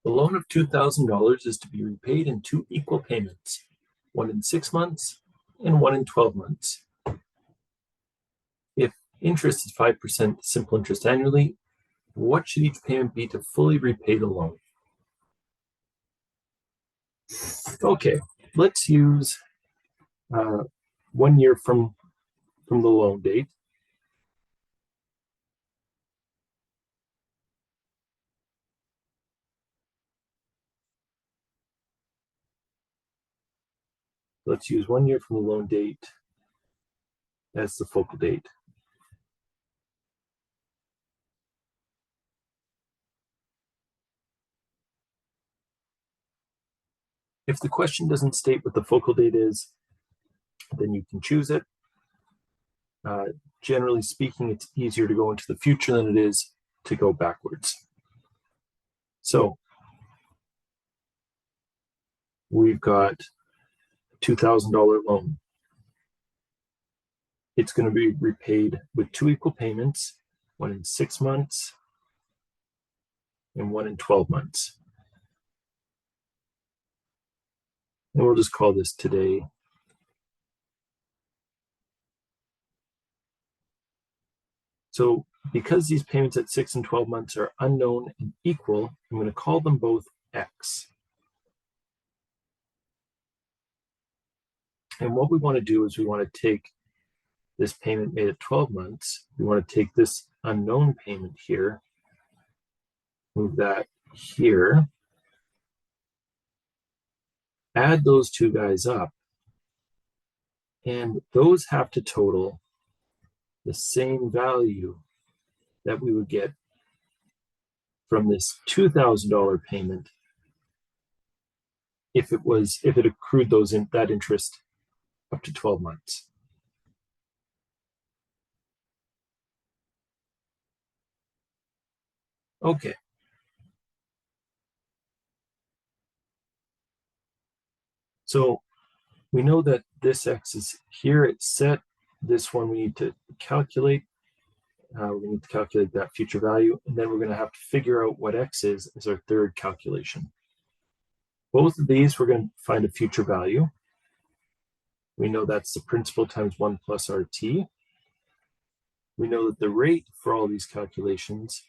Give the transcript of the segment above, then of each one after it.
The loan of $2,000 is to be repaid in 2 equal payments, one in 6 months and one in 12 months. If interest is 5% simple interest annually, what should each payment be to fully repay the loan? Okay, let's use 1 year from the loan date. Let's use 1 year from the loan date as the focal date. If the question doesn't state what the focal date is, then you can choose it. Generally speaking, it's easier to go into the future than it is to go backwards. So we've got a $2,000 loan. It's going to be repaid with 2 equal payments, one in 6 months and one in 12 months. And we'll just call this today. So because these payments at 6 and 12 months are unknown and equal, I'm going to call them both X. And what we want to do is we want to take this payment made at 12 months. We want to take this unknown payment here, move that here, add those two guys up, and those have to total the same value that we would get from this $2,000 payment if it accrued that interest up to 12 months. Okay. So we know that this X is here, it's set. This one we need to calculate. We need to calculate that future value, and then we're going to have to figure out what X is as our third calculation. Both of these, we're going to find a future value. We know that's the principal times 1 plus RT. We know that the rate for all these calculations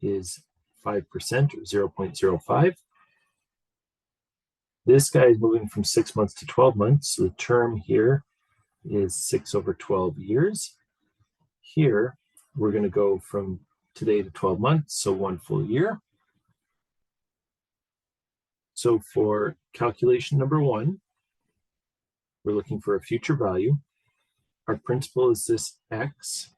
is 5% or 0.05. This guy is moving from 6 months to 12 months. So the term here is 6 over 12 years. Here, we're going to go from today to 12 months, so 1 full year. So for calculation number 1, we're looking for a future value. Our principal is this X,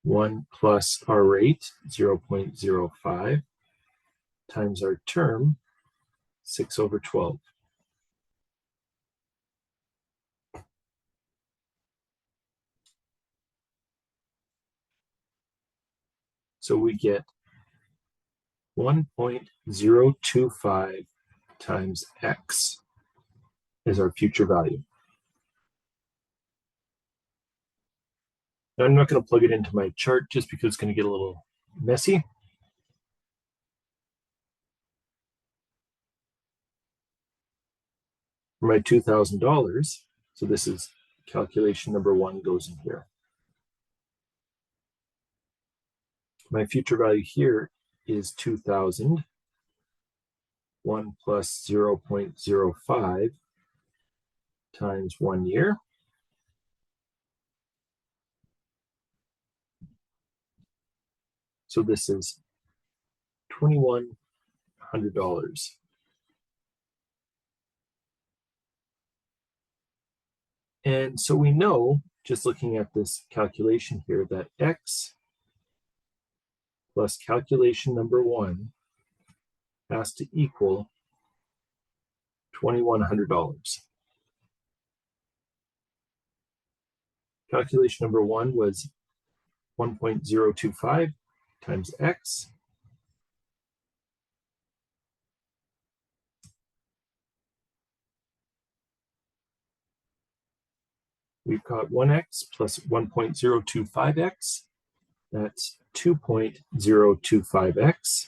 1 plus our rate, 0.05, times our term, 6 over 12. So we get 1.025 times X is our future value. Now I'm not going to plug it into my chart just because it's going to get a little messy. For my $2,000, so this is calculation number 1 goes in here. My future value here is 2,000, 1 plus 0.05 times 1 year. So this is $2,100. And so we know, just looking at this calculation here, that X plus calculation number 1 has to equal $2,100. Calculation number 1 was 1.025 times X. We've got 1x plus 1.025x. That's 2.025x.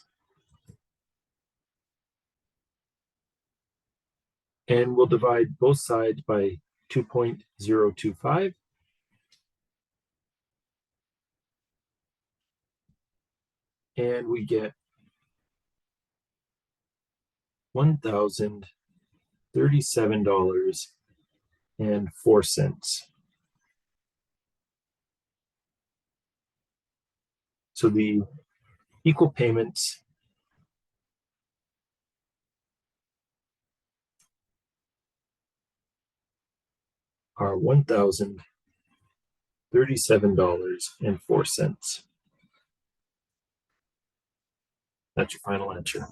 And we'll divide both sides by 2.025. And we get $1,037.04. So the equal payments are $1,037.04. That's your final answer.